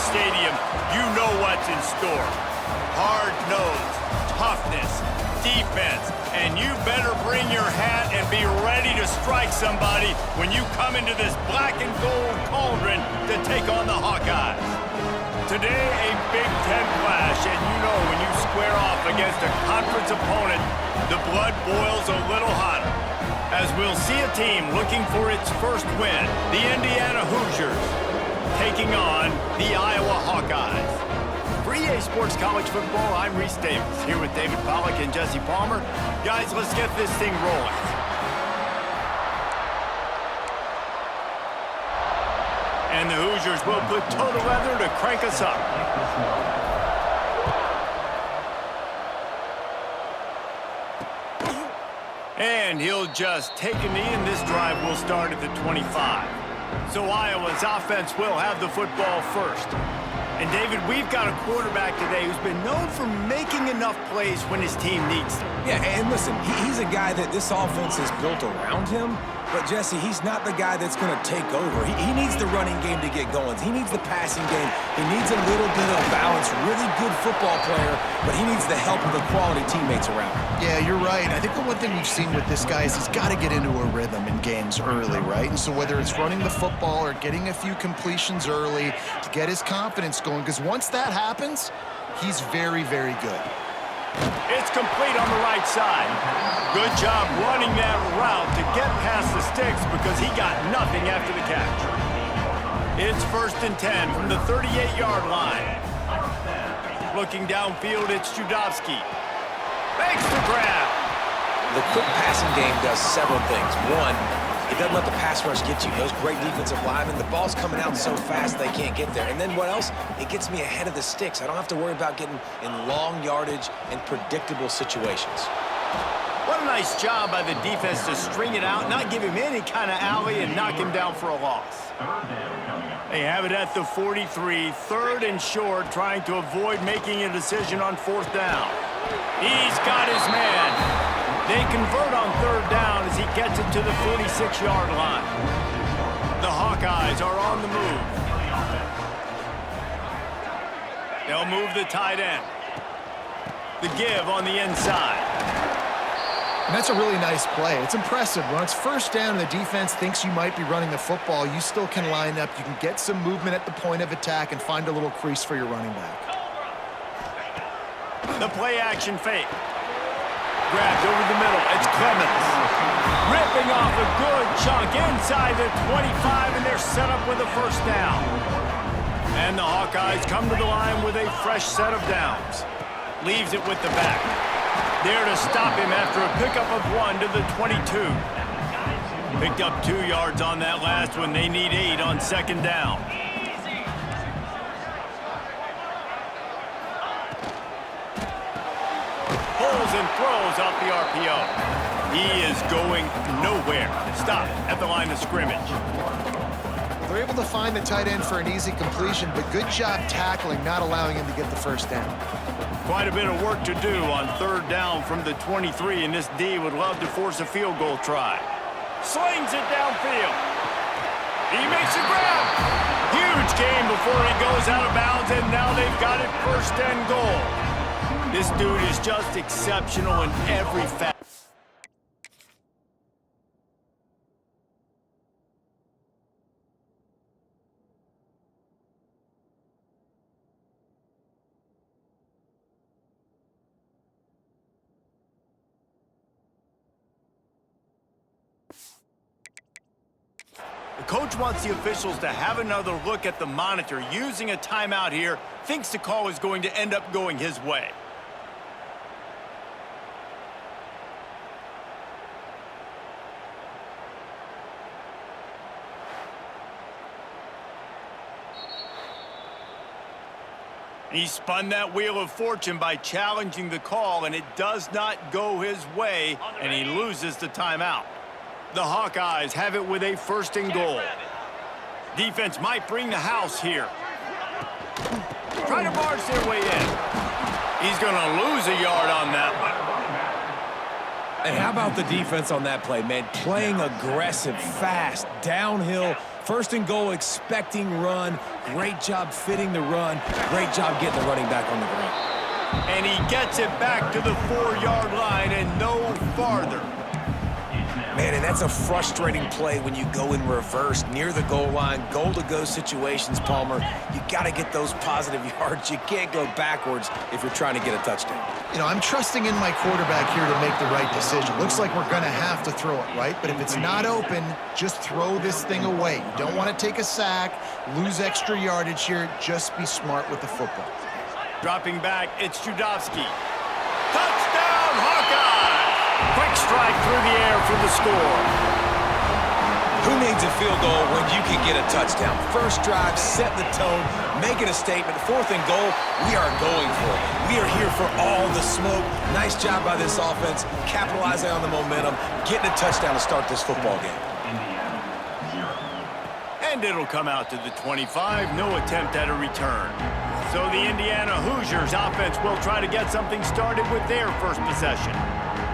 Stadium, you know what's in store. Hard nose, toughness, defense, and you better bring your hat and be ready to strike somebody when you come into this black and gold cauldron to take on the Hawkeyes. Today, a Big Ten clash, and you know when you square off against a conference opponent, the blood boils a little hotter. As we'll see a team looking for its first win, the Indiana Hoosiers taking on the Iowa Hawkeyes. For EA Sports College Football, I'm Reese Davis, here with David Pollack and Jesse Palmer. Guys, let's get this thing rolling. And the Hoosiers will put toe to leather to crank us up. And he'll just take a knee, and this drive will start at the 25. So Iowa's offense will have the football first. And, David, we've got a quarterback today who's been known for making enough plays when his team needs them. Yeah, and listen, he's a guy that this offense is built around him. But, Jesse, he's not the guy that's going to take over. He needs the running game to get going. He needs the passing game. He needs a little bit of balance. Really good football player, but he needs the help of the quality teammates around him. Yeah, you're right. I think the one thing we've seen with this guy is he's got to get into a rhythm in games early, right? And so whether it's running the football or getting a few completions early to get his confidence going, because once that happens, he's very, very good. It's complete on the right side. Good job running that route to get past the sticks because he got nothing after the catch. It's 1st and 10 from the 38-yard line. Looking downfield, it's Judowski. Makes the grab. The quick passing game does several things. One, it doesn't let the pass rush get you. Those great defensive linemen, the ball's coming out so fast they can't get there. And then what else? It gets me ahead of the sticks. I don't have to worry about getting in long yardage and predictable situations. What a nice job by the defense to string it out, not give him any kind of alley, and knock him down for a loss. They have it at the 43, 3rd and short, trying to avoid making a decision on 4th down. He's got his man. They convert on 3rd down as he gets it to the 46-yard line. The Hawkeyes are on the move. They'll move the tight end. The give on the inside. And that's a really nice play. It's impressive. When it's 1st down and the defense thinks you might be running the football, you still can line up. You can get some movement at the point of attack and find a little crease for your running back. The play-action fake. Grabbed over the middle. It's Clemens. Ripping off a good chunk inside the 25, and they're set up with a 1st down. And the Hawkeyes come to the line with a fresh set of downs. Leaves it with the back. There to stop him after a pickup of 1 to the 22. Picked up 2 yards on that last one. They need 8 on 2nd down. Pulls and throws off the RPO. He is going nowhere. Stop at the line of scrimmage. They're able to find the tight end for an easy completion, but good job tackling, not allowing him to get the 1st down. Quite a bit of work to do on 3rd down from the 23, and this D would love to force a field goal try. Slings it downfield. He makes a grab. Huge gain before he goes out of bounds, and now they've got it 1st and goal. This dude is just exceptional in every facet. The coach wants the officials to have another look at the monitor. Using a timeout here, thinks the call is going to end up going his way. He spun that wheel of fortune by challenging the call, and it does not go his way, and he loses the timeout. The Hawkeyes have it with a 1st and goal. Defense might bring the house here. Trying to barge their way in. He's going to lose a yard on that one. And how about the defense on that play, man? Playing aggressive, fast, downhill, First and goal, expecting run. Great job fitting the run. Great job getting the running back on the ground. And he gets it back to the 4-yard line and no farther. Man, and that's a frustrating play when you go in reverse near the goal line, goal-to-go situations, Palmer. You got to get those positive yards. You can't go backwards if you're trying to get a touchdown. You know, I'm trusting in my quarterback here to make the right decision. Looks like we're going to have to throw it, right? But if it's not open, just throw this thing away. You don't want to take a sack, lose extra yardage here. Just be smart with the football. Dropping back, it's Judowski. Touchdown, Hawkeyes! Quick strike through the air for the score. Who needs a field goal when you can get a touchdown? First drive, set the tone, making a statement. Fourth and goal, we are going for it. We are here for all the smoke. Nice job by this offense, capitalizing on the momentum, getting a touchdown to start this football game. And it'll come out to the 25, no attempt at a return. So the Indiana Hoosiers offense will try to get something started with their first possession.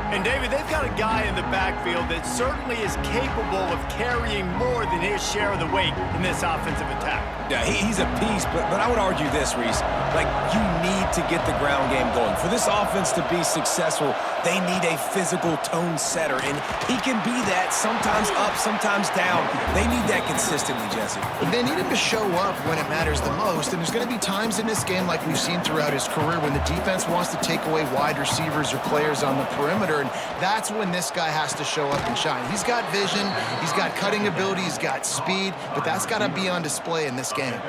And, David, they've got a guy in the backfield that certainly is capable of carrying more than his share of the weight in this offensive attack. Yeah, he's a piece, but I would argue this, Reese. Like, you need to get the ground game going. For this offense to be successful, they need a physical tone setter, and he can be that, sometimes up, sometimes down. They need that consistently, Jesse. They need him to show up when it matters the most, and there's going to be times in this game like we've seen throughout his career when the defense wants to take away wide receivers or players on the perimeter, and that's when this guy has to show up and shine. He's got vision, he's got cutting ability, he's got speed, but that's got to be on display in this game.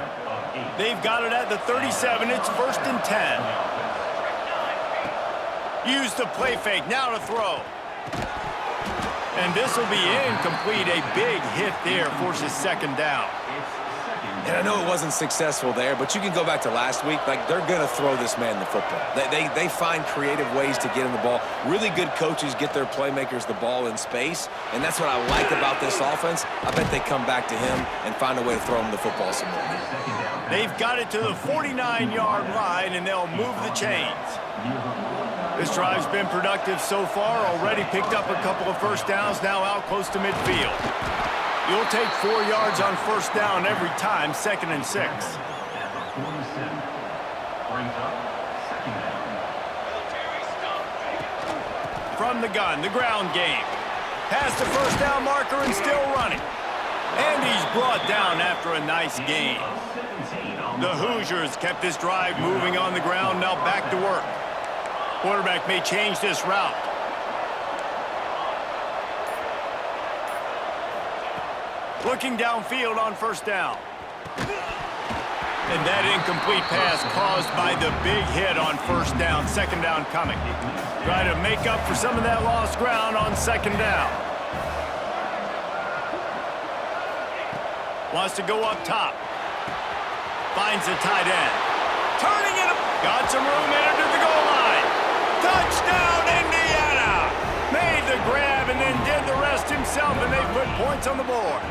They've got it at the 37. It's 1st and 10. Use the play fake. Now to throw. And this will be incomplete. A big hit there forces second down. And I know it wasn't successful there, but you can go back to last week. Like, they're going to throw this man the football. They find creative ways to get him the ball. Really good coaches get their playmakers the ball in space, and that's what I like about this offense. I bet they come back to him and find a way to throw him the football some more. They've got it to the 49-yard line, and they'll move the chains. This drive's been productive so far. Already picked up a couple of first downs, now out close to midfield. You'll take 4 yards on first down every time, 2nd and 6. From the gun, the ground game. Past the first down marker and still running. And he's brought down after a nice gain. The Hoosiers kept this drive moving on the ground, now back to work. Quarterback may change this route. Looking downfield on first down. And that incomplete pass caused by the big hit on first down. Second down coming. Try to make up for some of that lost ground on second down. Wants to go up top. Finds the tight end. Turning it up. Got some room into the goal line. Touchdown, Indiana! Made the grab and then did the rest himself, and they put points on the board.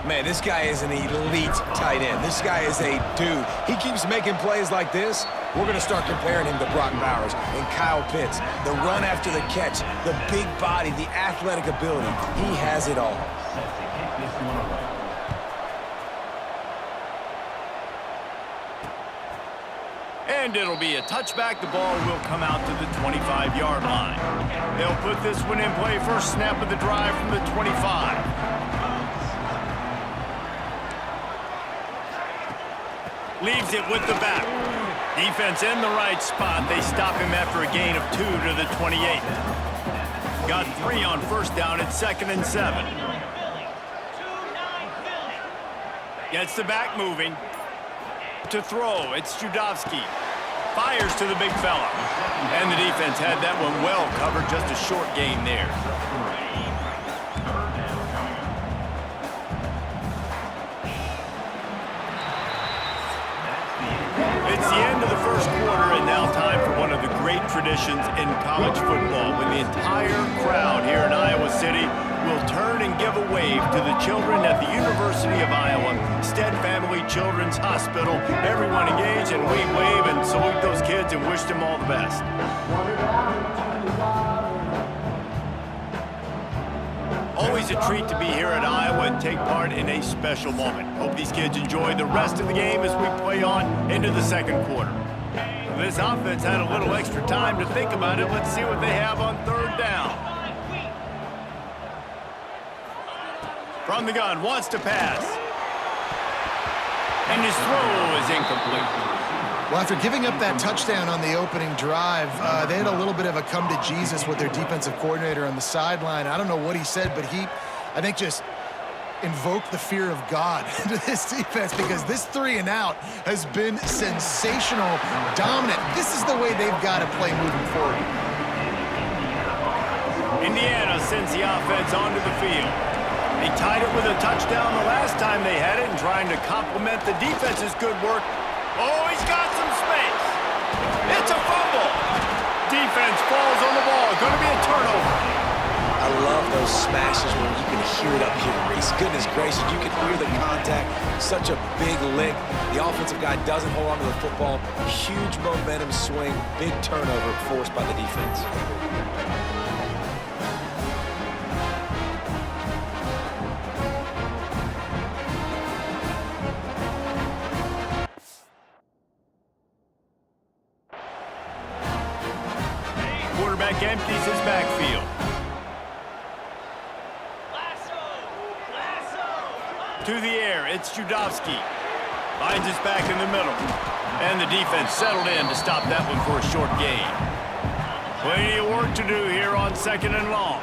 Man, this guy is an elite tight end. This guy is a dude. He keeps making plays like this. We're going to start comparing him to Brock Bowers and Kyle Pitts. The run after the catch, the big body, the athletic ability. He has it all. And it'll be a touchback. The ball will come out to the 25-yard line. They'll put this one in play. First snap of the drive from the 25. Leaves it with the back. Defense in the right spot. They stop him after a gain of 2 to the 28. Got 3 on first down. It's 2nd and 7. Gets the back moving. To throw, it's Judowski. Fires to the big fella. And the defense had that one well covered. Just a short gain there. It's the end of the first quarter, and now time for one of the great traditions in college football, when the entire crowd here in Iowa City will turn and give a wave to the children at the University of Iowa, Stead Family Children's Hospital. Everyone engage, and we wave and salute those kids and wish them all the best. Always always a treat to be here at Iowa and take part in a special moment. Hope these kids enjoy the rest of the game as we play on into the second quarter. This offense had a little extra time to think about it. Let's see what they have on third down. From the gun, wants to pass. And his throw is incomplete. Well, after giving up that touchdown on the opening drive, they had a little bit of a come to Jesus with their defensive coordinator on the sideline. I don't know what he said, but he, I think, just invoked the fear of God into this defense, because this 3 and out has been sensational, dominant. This is the way they've got to play moving forward. Indiana sends the offense onto the field. They tied it with a touchdown the last time they had it, and trying to complement the defense's good work. Oh, he's got some space. It's a fumble. Defense falls on the ball. Going to be a turnover. I love those smashes where you can hear it up here, Reese. Goodness gracious, you can hear the contact. Such a big lick. The offensive guy doesn't hold on to the football. Huge momentum swing. Big turnover forced by the defense. Quarterback empties his backfield. To the air, it's Judowski. Finds his back in the middle. And the defense settled in to stop that one for a short gain. Plenty of work to do here on 2nd and long.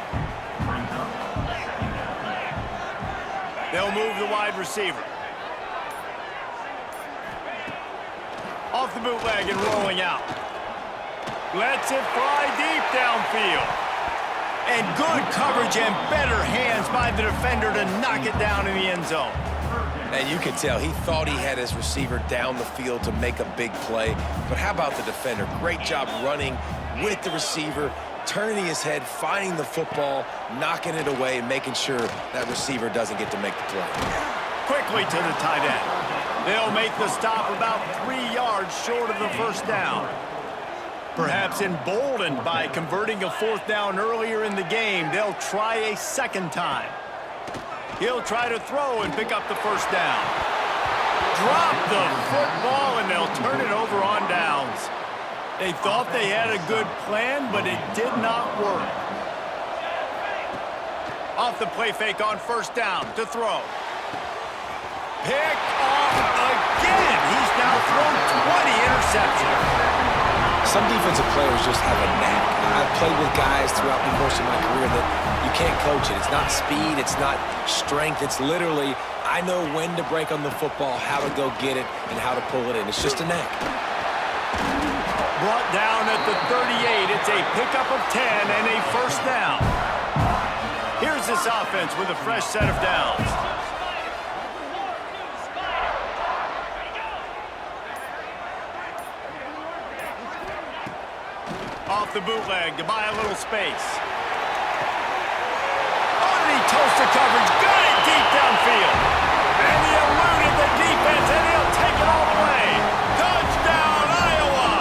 They'll move the wide receiver. Off the bootleg and rolling out. Lets it fly deep downfield. And good coverage and better hands by the defender to knock it down in the end zone. And you could tell he thought he had his receiver down the field to make a big play. But how about the defender? Great job running with the receiver, turning his head, finding the football, knocking it away, and making sure that receiver doesn't get to make the play. Quickly to the tight end. They'll make the stop about 3 yards short of the first down. Perhaps emboldened by converting a 4th down earlier in the game, they'll try a second time. He'll try to throw and pick up the first down. Drop the football, and they'll turn it over on downs. They thought they had a good plan, but it did not work. Off the play fake on 1st down to throw. Pick off again. He's now thrown 20 interceptions. Some defensive players just have a knack. I've played with guys throughout the course of my career that you can't coach it. It's not speed, it's not strength. It's literally, I know when to break on the football, how to go get it, and how to pull it in. It's just a knack. Brought down at the 38. It's a pickup of 10 and a 1st down. Here's this offense with a fresh set of downs. Off the bootleg to buy a little space. Underneath toast to coverage. Got it deep downfield. And he eluded the defense, and he'll take it all the way. Touchdown, Iowa!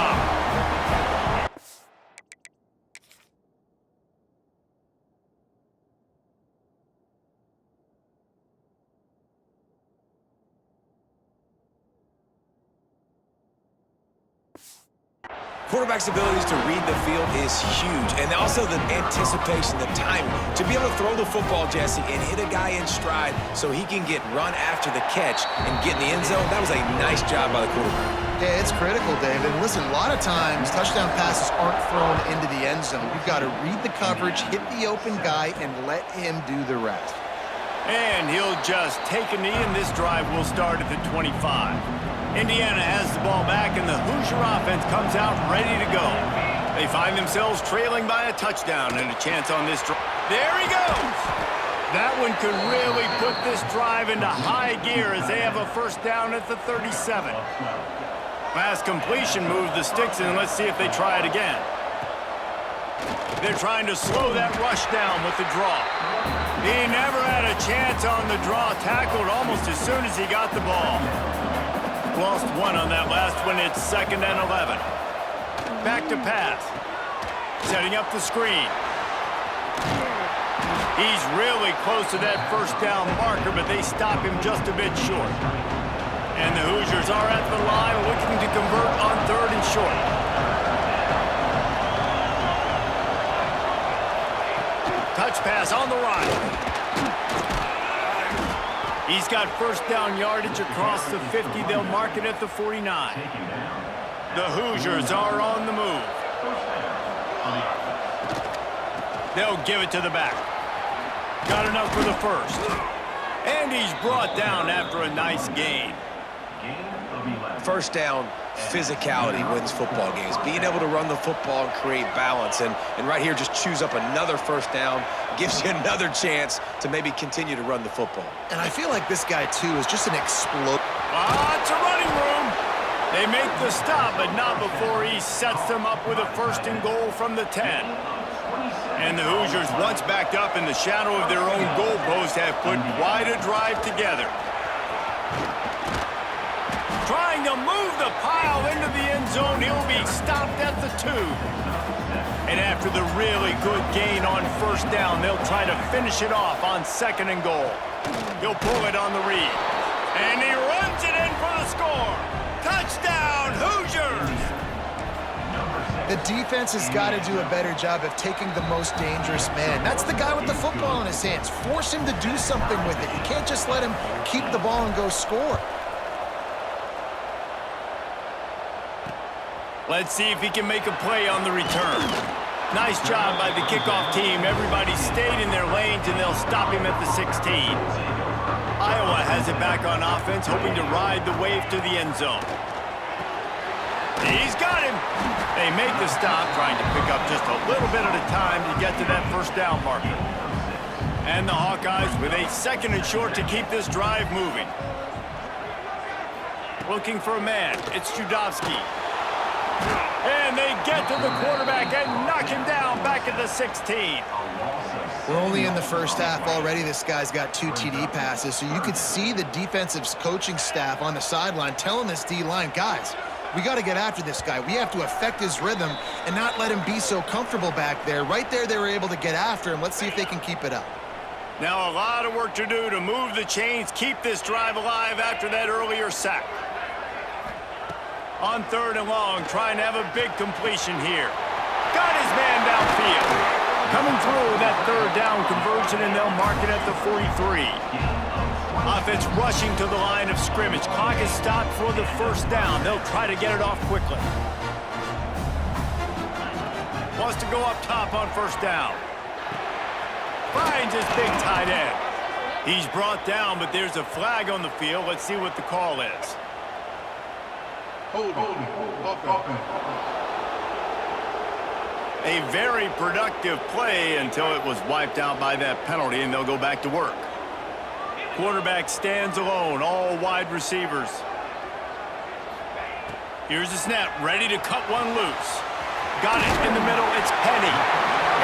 Quarterback's abilities to read the field is huge, and also the anticipation, the timing. To be able to throw the football, Jesse, and hit a guy in stride so he can get run after the catch and get in the end zone, that was a nice job by the quarterback. Yeah, it's critical, Dave. And listen, a lot of times touchdown passes aren't thrown into the end zone. You've got to read the coverage, hit the open guy, and let him do the rest. And he'll just take a knee, and this drive will start at the 25. Indiana has the ball back, and the Hoosier offense comes out ready to go. They find themselves trailing by a touchdown and a chance on this drive. There he goes! That one could really put this drive into high gear as they have a 1st down at the 37. Last completion moved the sticks, and let's see if they try it again. They're trying to slow that rush down with the draw. He never had a chance on the draw, tackled almost as soon as he got the ball. Lost one on that last one. It's 2nd and 11. Back to pass. Setting up the screen. He's really close to that first down marker, but they stop him just a bit short. And the Hoosiers are at the line looking to convert on 3rd and short. Touch pass on the right. He's got first down yardage across the 50. They'll mark it at the 49. The Hoosiers are on the move. They'll give it to the back. Got enough for the first. And he's brought down after a nice gain. First down, physicality wins football games. Being able to run the football and create balance. And right here, just choose up another first down. Gives you another chance to maybe continue to run the football. And I feel like this guy, too, is just an explosion. It's a running room. They make the stop, but not before he sets them up with a 1st and goal from the 10. And the Hoosiers, once backed up in the shadow of their own goalpost, have put quite a drive together. Trying to move the pile into the end zone. He'll be stopped at the 2. And after the really good gain on first down, they'll try to finish it off on 2nd and goal. He'll pull it on the read. And he runs it in for the score. Touchdown, Hoosiers! The defense has got to do a better job of taking the most dangerous man. That's the guy with the football in his hands. Force him to do something with it. You can't just let him keep the ball and go score. Let's see if he can make a play on the return. Nice job by the kickoff team. Everybody stayed in their lanes, and they'll stop him at the 16. Iowa has it back on offense, hoping to ride the wave to the end zone. He's got him. They make the stop, trying to pick up just a little bit at a time to get to that first down marker. And the Hawkeyes with a 2nd and short to keep this drive moving. Looking for a man. It's Judowski. And they get to the quarterback and knock him down back at the 16. We're only in the first half already. This guy's got 2 TD passes, so you could see the defensive coaching staff on the sideline telling this D-line, guys, we got to get after this guy. We have to affect his rhythm and not let him be so comfortable back there. Right there, they were able to get after him. Let's see if they can keep it up. Now a lot of work to do to move the chains, keep this drive alive after that earlier sack. On 3rd and long, trying to have a big completion here. Got his man downfield. Coming through with that 3rd down conversion, and they'll mark it at the 43. Offense rushing to the line of scrimmage. Clock is stopped for the first down. They'll try to get it off quickly. Wants to go up top on first down. Finds his big tight end. He's brought down, but there's a flag on the field. Let's see what the call is. A very productive play until it was wiped out by that penalty, and they'll go back to work. Quarterback stands alone, all wide receivers. Here's the snap, ready to cut one loose. Got it in the middle, it's Penny.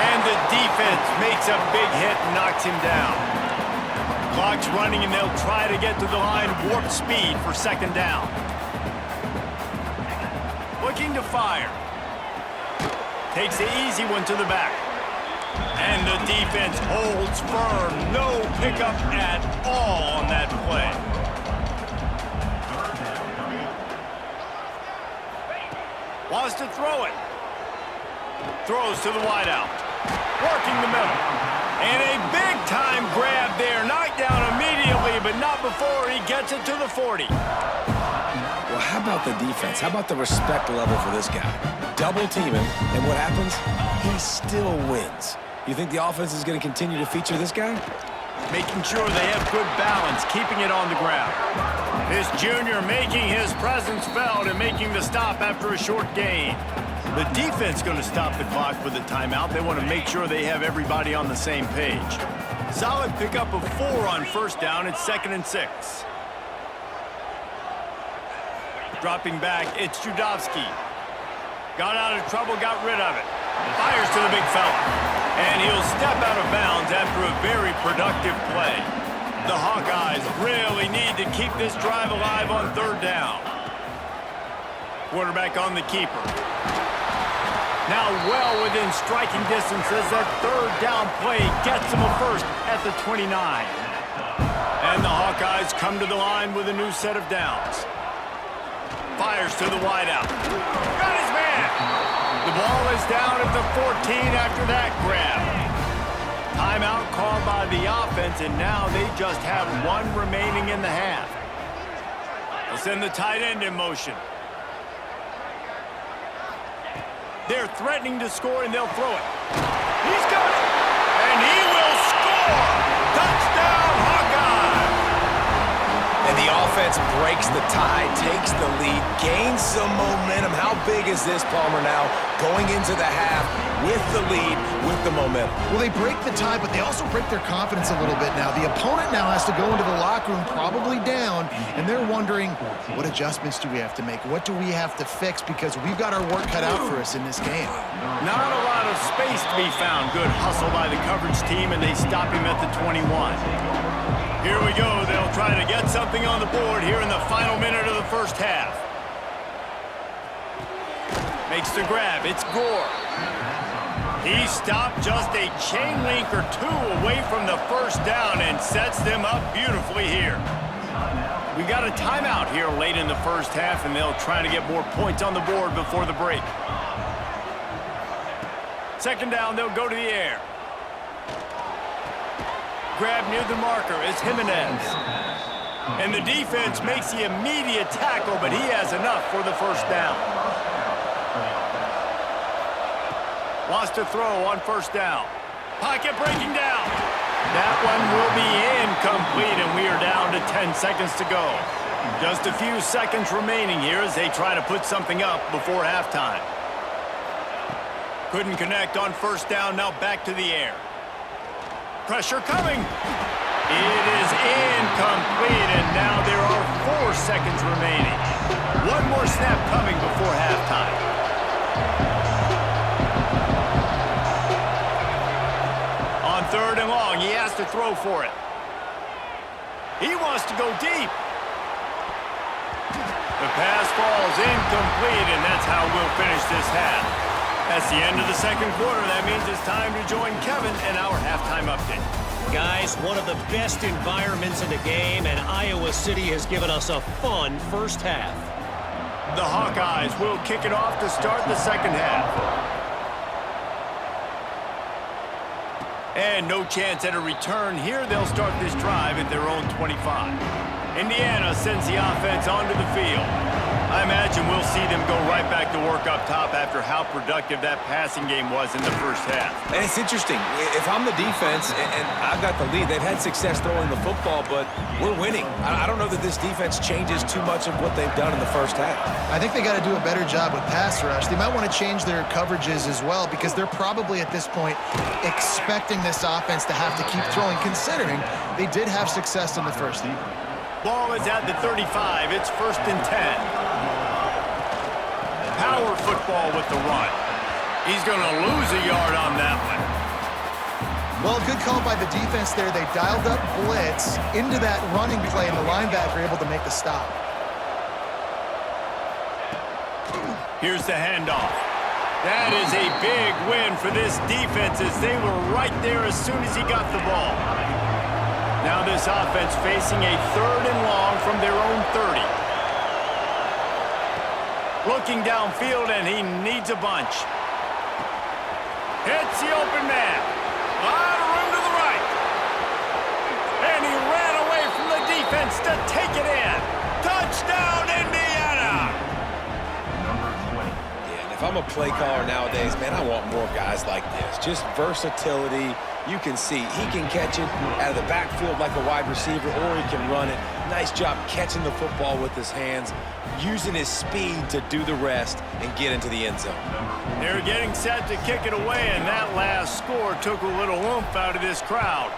And the defense makes a big hit and knocks him down. Clock's running, and they'll try to get to the line, warp speed for 2nd down. Looking to fire. Takes the easy one to the back. And the defense holds firm. No pickup at all on that play. Wants to throw it. Throws to the wideout. Working the middle. And a big-time grab there. Knocked down immediately, but not before he gets it to the 40. Well, how about the defense? How about the respect level for this guy? Double team him, and what happens? He still wins. You think the offense is going to continue to feature this guy? Making sure they have good balance, keeping it on the ground. This junior making his presence felt and making the stop after a short gain. The defense going to stop the clock with a timeout. They want to make sure they have everybody on the same page. Solid pickup of 4 on first down. It's 2nd and 6. Dropping back, it's Judowski. Got out of trouble, got rid of it. Fires to the big fella. And he'll step out of bounds after a very productive play. The Hawkeyes really need to keep this drive alive on 3rd down. Quarterback on the keeper. Now well within striking distance as that third down play gets him a first at the 29. And the Hawkeyes come to the line with a new set of downs. Fires to the wideout. Got his man. The ball is down at the 14 after that grab. Timeout called by the offense, and now they just have one remaining in the half. They'll send the tight end in motion. They're threatening to score, and they'll throw it. He's got it, and he will score! Touchdown, Hawkeyes! And the offense breaks the tie, takes the lead, gains some momentum. How big is this, Palmer, now going into the half with the lead, with the momentum? Well, they break the tie, but they also break their confidence a little bit now. The opponent now has to go into the locker room probably down, and they're wondering, what adjustments do we have to make? What do we have to fix? Because we've got our work cut out for us in this game. Not a lot of space to be found. Good hustle by the coverage team, and they stop him at the 21. Here we go. They'll try to get something on the board here in the final minute of the first half. Makes the grab. It's Gore. He stopped just a chain link or two away from the first down and sets them up beautifully here. We got a timeout here late in the first half, and they'll try to get more points on the board before the break. Second down, they'll go to the air. Grab near the marker is Jimenez. And the defense makes the immediate tackle, but he has enough for the first down. Lost a throw on first down. Pocket breaking down. That one will be incomplete, and we are down to 10 seconds to go. Just a few seconds remaining here as they try to put something up before halftime. Couldn't connect on first down, now back to the air. Pressure coming. It is incomplete, and now there are 4 seconds remaining. One more snap coming before halftime. On third and long, he has to throw for it. He wants to go deep. The pass falls incomplete, and that's how we'll finish this half. That's the end of the second quarter. That means it's time to join Kevin in our halftime update. Guys, one of the best environments in the game, and Iowa City has given us a fun first half. The Hawkeyes will kick it off to start the second half. And no chance at a return here. They'll start this drive at their own 25. Indiana sends the offense onto the field. I imagine we'll see them go right back to work up top after how productive that passing game was in the first half. And it's interesting. If I'm the defense and I've got the lead, they've had success throwing the football, but we're winning. I don't know that this defense changes too much of what they've done in the first half. I think they got to do a better job with pass rush. They might want to change their coverages as well, because they're probably at this point expecting this offense to have to keep throwing, considering they did have success in the first half. Ball is at the 35. It's 1st and 10. Power football with the run. He's going to lose a yard on that one. Well, good call by the defense there. They dialed up blitz into that running play, and the linebacker able to make the stop. Here's the handoff. That is a big win for this defense, as they were right there as soon as he got the ball. Now this offense facing a 3rd and long from their own 30. Looking downfield, and he needs a bunch. Hits the open man. A lot of room to the right. And he ran away from the defense to take it in. Touchdown, Indiana! Yeah, and if I'm a play caller nowadays, man, I want more guys like this. Just versatility. You can see he can catch it out of the backfield like a wide receiver, or he can run it. Nice job catching the football with his hands, using his speed to do the rest and get into the end zone. They're getting set to kick it away, and that last score took a little oomph out of this crowd.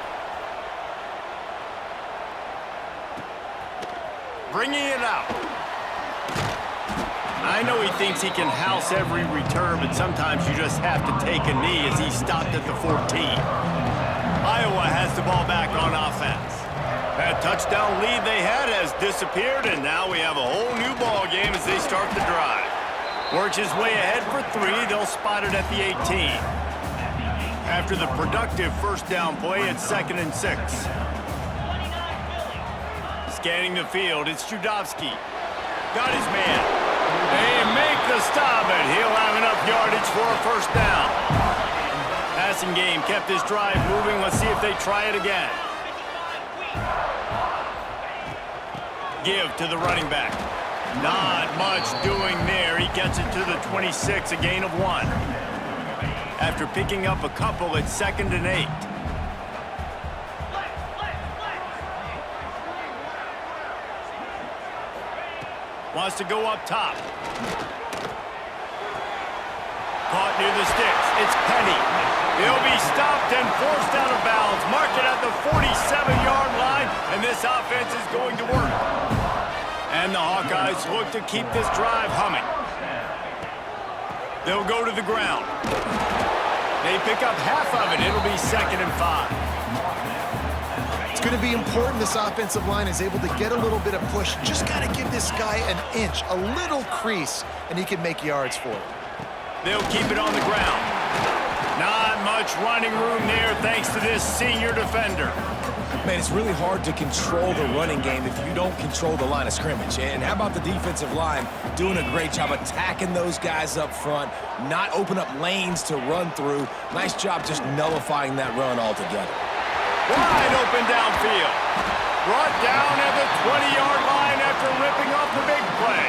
Bringing it out. I know he thinks he can house every return, but sometimes you just have to take a knee as he stopped at the 14. Iowa has the ball back on offense. That touchdown lead they had has disappeared, and now we have a whole new ball game as they start the drive. Works his way ahead for 3. They'll spot it at the 18. After the productive first down play, it's 2nd and 6. Scanning the field, it's Judovsky. Got his man. They make the stop, and he'll have enough yardage for a first down. Passing game kept this drive moving. Let's see if they try it again. Give to the running back. Not much doing there. He gets it to the 26, a gain of 1. After picking up a couple, it's 2nd and 8. Wants to go up top. Caught near the sticks. It's Penny. He'll be stopped and forced out of bounds. Mark it at the 47-yard line, and this offense is going to work. And the Hawkeyes look to keep this drive humming. They'll go to the ground. They pick up half of it. It'll be 2nd and 5. It's going to be important this offensive line is able to get a little bit of push. Just got to give this guy an inch, a little crease, and he can make yards for it. They'll keep it on the ground. Not much running room there thanks to this senior defender. Man, it's really hard to control the running game if you don't control the line of scrimmage. And how about the defensive line doing a great job attacking those guys up front, not open up lanes to run through. Nice job just nullifying that run altogether. Wide open downfield. Brought down at the 20-yard line after ripping off the big play.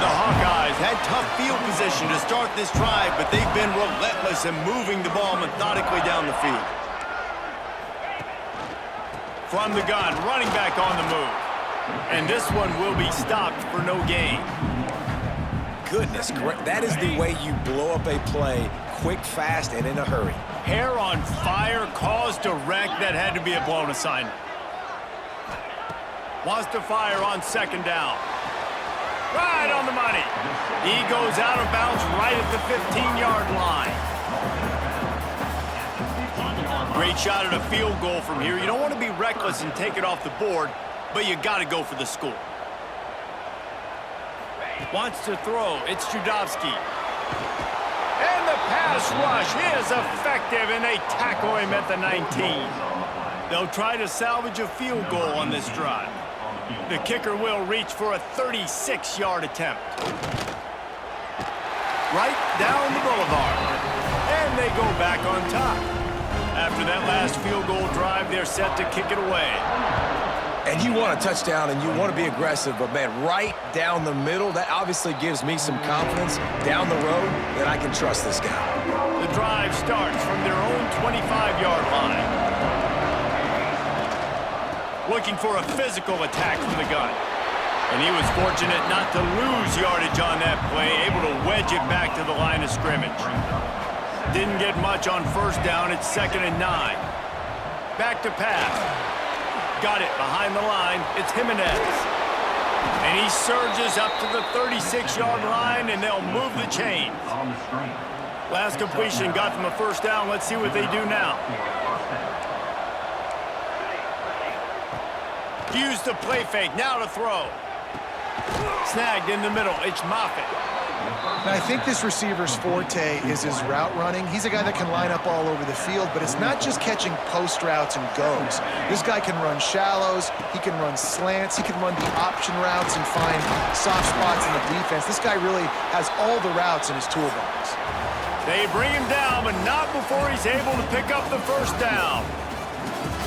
The Hawkeyes had tough field position to start this drive, but they've been relentless in moving the ball methodically down the field. From the gun, running back on the move. And this one will be stopped for no gain. Goodness, that is the way you blow up a play, quick, fast, and in a hurry. Hair on fire, cause to wreck. That had to be a blown assignment. Wants to fire on 2nd down. Right on the money. He goes out of bounds right at the 15-yard line. Great shot at a field goal from here. You don't want to be reckless and take it off the board, but you got to go for the score. Wants to throw. It's Judovsky. And the pass rush is effective, and they tackle him at the 19. They'll try to salvage a field goal on this drive. The kicker will reach for a 36-yard attempt. Right down the boulevard. And they go back on top. After that last field goal drive, they're set to kick it away. And you want a touchdown and you want to be aggressive, but man, right down the middle, that obviously gives me some confidence down the road that I can trust this guy. The drive starts from their own 25-yard line. Looking for a physical attack from the gun. And he was fortunate not to lose yardage on that play, able to wedge it back to the line of scrimmage. Didn't get much on first down. It's 2nd and 9. Back to pass. Got it behind the line. It's Jimenez. And he surges up to the 36-yard line, and they'll move the chains. Last completion got them a first down. Let's see what they do now. Use the play fake. Now to throw. Snagged in the middle. It's Moffitt. Now, I think this receiver's forte is his route running. He's a guy that can line up all over the field, but it's not just catching post routes and goes. This guy can run shallows, he can run slants, he can run the option routes and find soft spots in the defense. This guy really has all the routes in his toolbox. They bring him down, but not before he's able to pick up the first down.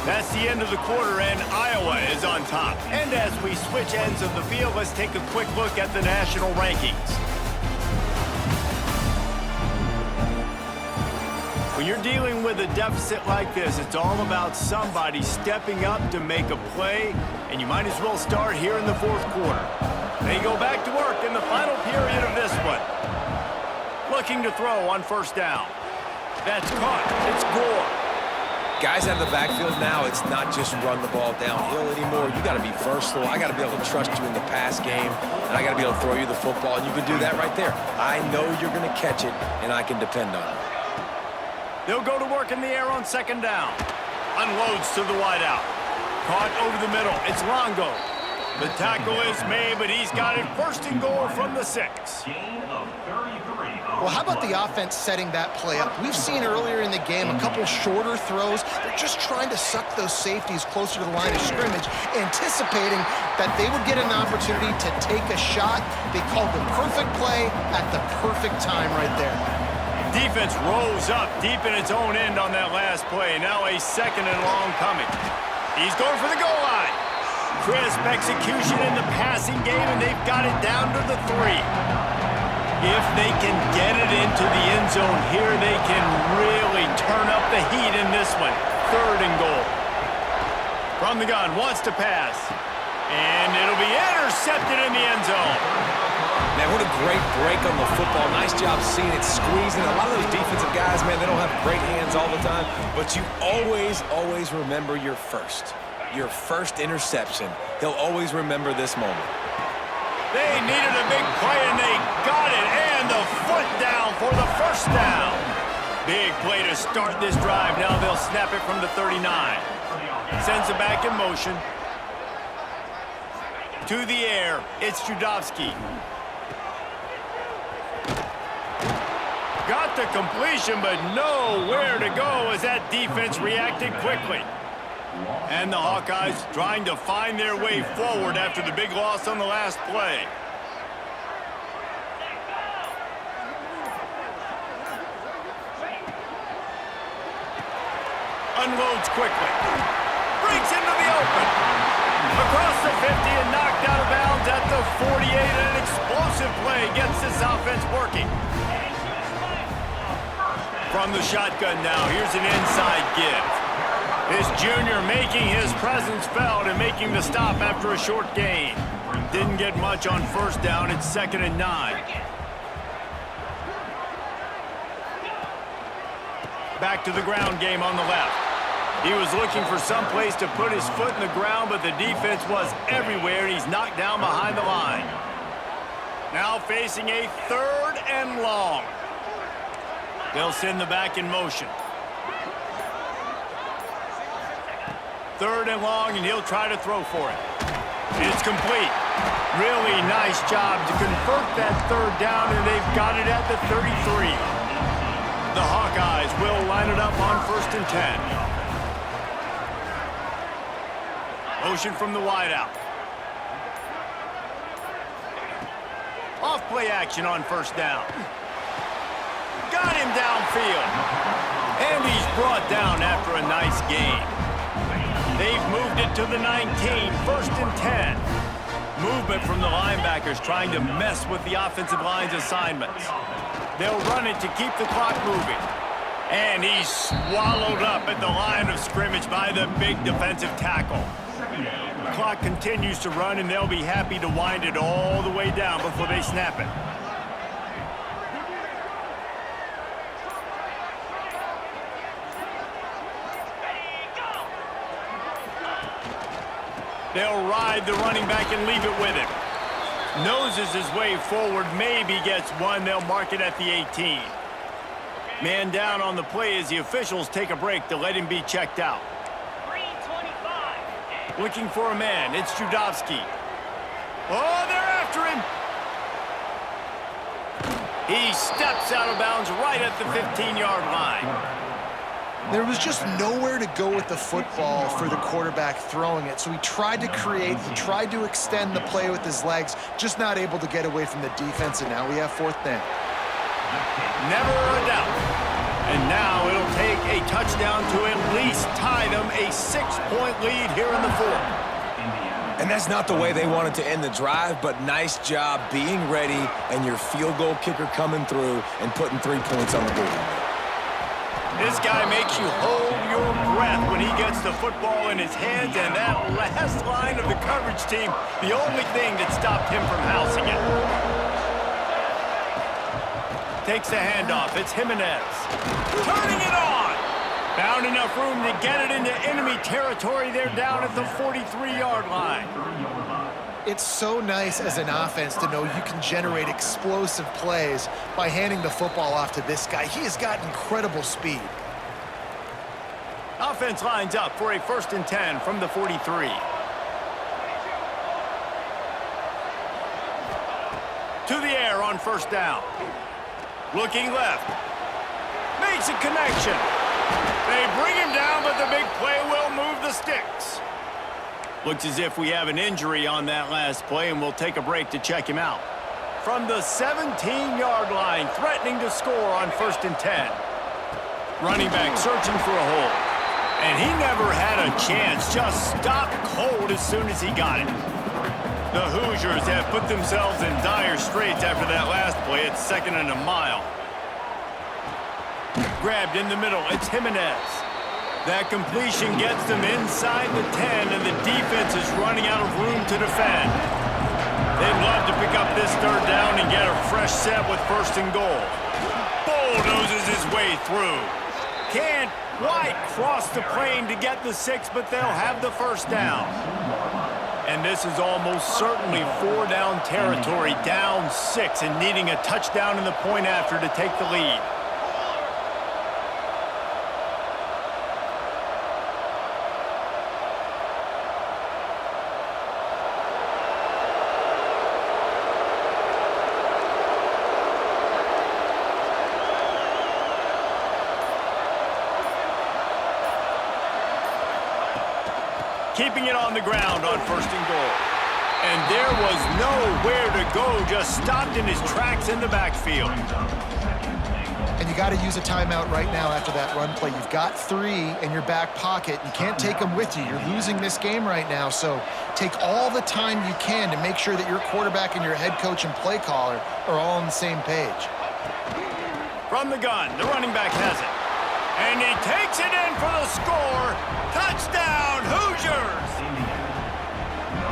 That's the end of the quarter, and Iowa is on top. And as we switch ends of the field, let's take a quick look at the national rankings. When you're dealing with a deficit like this, it's all about somebody stepping up to make a play, and you might as well start here in the fourth quarter. They go back to work in the final period of this one. Looking to throw on first down. That's caught. It's Gore. Guys out of the backfield now, it's not just run the ball downhill anymore. You got to be versatile. I got to be able to trust you in the pass game, and I got to be able to throw you the football, and you can do that right there. I know you're going to catch it, and I can depend on it. They'll go to work in the air on second down. Unloads to the wideout. Caught over the middle. It's Longo. The tackle is made, but he's got it first and goal from the 6. Well, how about the offense setting that play up? We've seen earlier in the game a couple shorter throws. They're just trying to suck those safeties closer to the line of scrimmage, anticipating that they would get an opportunity to take a shot. They called the perfect play at the perfect time right there. Defense rose up deep in its own end on that last play. Now a 2nd and long coming. He's going for the goal line. Crisp execution in the passing game, and they've got it down to the 3. If they can get it into the end zone here, they can really turn up the heat in this one. 3rd and goal. From the gun, wants to pass. And it'll be intercepted in the end zone. Man, what a great break on the football. Nice job seeing it squeezing. A lot of those defensive guys, man, they don't have great hands all the time, but you always remember your first interception. He'll always remember this moment. They needed a big play, and they got it. And the foot down for the first down. Big play to start this drive. Now they'll snap it from the 39. Sends it back in motion. To the air, it's Judovsky. Got the completion, but nowhere to go as that defense reacted quickly. And the Hawkeyes trying to find their way forward after the big loss on the last play. Unloads quickly. Breaks into the open. Across the 50 and knocked out of bounds at the 48. And an explosive play gets this offense working. From the shotgun now, here's an inside give. This junior making his presence felt and making the stop after a short gain. Didn't get much on first down. It's 2nd and 9. Back to the ground game on the left. He was looking for some place to put his foot in the ground, but the defense was everywhere, and he's knocked down behind the line. Now facing a 3rd and long. They'll send the back in motion. 3rd and long, and he'll try to throw for it. It's complete. Really nice job to convert that 3rd down, and they've got it at the 33. The Hawkeyes will line it up on 1st and 10. Motion from the wideout. Off play action on 1st down. Got him downfield. And he's brought down after a nice gain. They've moved it to the 19, 1st and 10. Movement from the linebackers trying to mess with the offensive line's assignments. They'll run it to keep the clock moving. And he's swallowed up at the line of scrimmage by the big defensive tackle. The clock continues to run, and they'll be happy to wind it all the way down before they snap it. They'll ride the running back and leave it with him. Noses his way forward, maybe gets one. They'll mark it at the 18. Man down on the play as the officials take a break to let him be checked out. Looking for a man. It's Judovsky. Oh, they're after him. He steps out of bounds right at the 15-yard line. There was just nowhere to go with the football for the quarterback throwing it, so he tried to create, he tried to extend the play with his legs, just not able to get away from the defense, and now we have 4th down. Never a doubt. And now it'll take a touchdown to at least tie them a 6-point lead here in the 4th. And that's not the way they wanted to end the drive, but nice job being ready and your field goal kicker coming through and putting 3 points on the board. This guy makes you hold your breath when he gets the football in his hands, and that last line of the coverage team, the only thing that stopped him from housing it. Takes the handoff. It's Jimenez. Turning it on. Found enough room to get it into enemy territory. They're down at the 43-yard line. It's so nice as an offense to know you can generate explosive plays by handing the football off to this guy. He has got incredible speed. Offense lines up for a 1st and 10 from the 43. To the air on first down. Looking left. Makes a connection. They bring him down, but the big play will move the sticks. Looks as if we have an injury on that last play, and we'll take a break to check him out. From the 17-yard line, threatening to score on 1st and 10. Running back searching for a hole. And he never had a chance, just stopped cold as soon as he got it. The Hoosiers have put themselves in dire straits after that last play. It's 2nd and a mile. Grabbed in the middle, it's Jimenez. That completion gets them inside the 10, and the defense is running out of room to defend. They'd love to pick up this 3rd down and get a fresh set with 1st and goal. Bulldozes his way through. Can't quite cross the plane to get the 6, but they'll have the 1st down. And this is almost certainly 4-down territory, down 6, and needing a touchdown in the point after to take the lead. Keeping it on the ground on 1st and goal. And there was nowhere to go, just stopped in his tracks in the backfield. And you got to use a timeout right now after that run play. You've got 3 in your back pocket. You can't take them with you. You're losing this game right now, so take all the time you can to make sure that your quarterback and your head coach and play caller are all on the same page. From the gun, the running back has it. And he takes it in for the score. Touchdown, Hoosiers!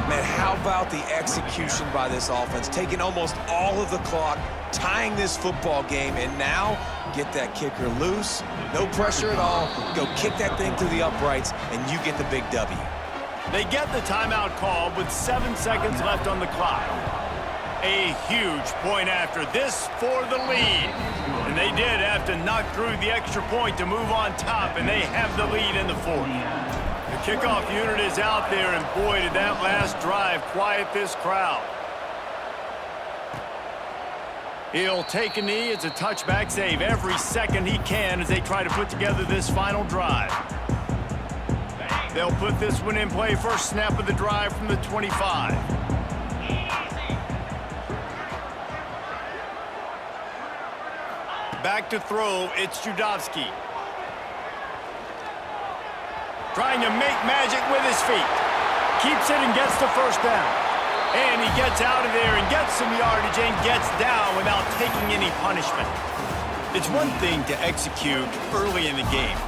Man, how about the execution by this offense? Taking almost all of the clock, tying this football game, and now get that kicker loose. No pressure at all. Go kick that thing through the uprights, and you get the big W. They get the timeout called with 7 seconds left on the clock. A huge point after this for the lead. And they did have to knock through the extra point to move on top, and they have the lead in the 4th. The kickoff unit is out there, and boy, did that last drive quiet this crowd. He'll take a knee. It's a touchback save every second he can as they try to put together this final drive. They'll put this one in play. First snap of the drive from the 25. Back to throw, it's Judowski. Trying to make magic with his feet. Keeps it and gets the 1st down. And he gets out of there and gets some yardage and gets down without taking any punishment. It's one thing to execute early in the game.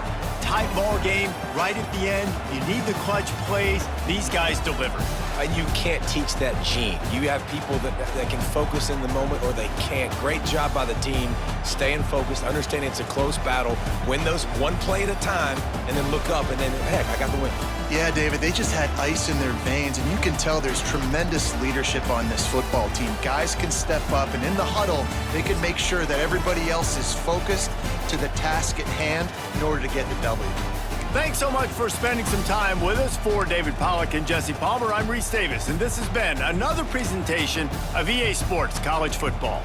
Tight ball game, right at the end. You need the clutch plays. These guys deliver. And you can't teach that gene. You have people that can focus in the moment or they can't. Great job by the team, staying focused, understanding it's a close battle, win those one play at a time, and then look up and then, heck, I got the win. Yeah, David, they just had ice in their veins, and you can tell there's tremendous leadership on this football team. Guys can step up, and in the huddle, they can make sure that everybody else is focused to the task at hand in order to get the W. Thanks so much for spending some time with us. For David Pollack and Jesse Palmer, I'm Reese Davis, and this has been another presentation of EA Sports College Football.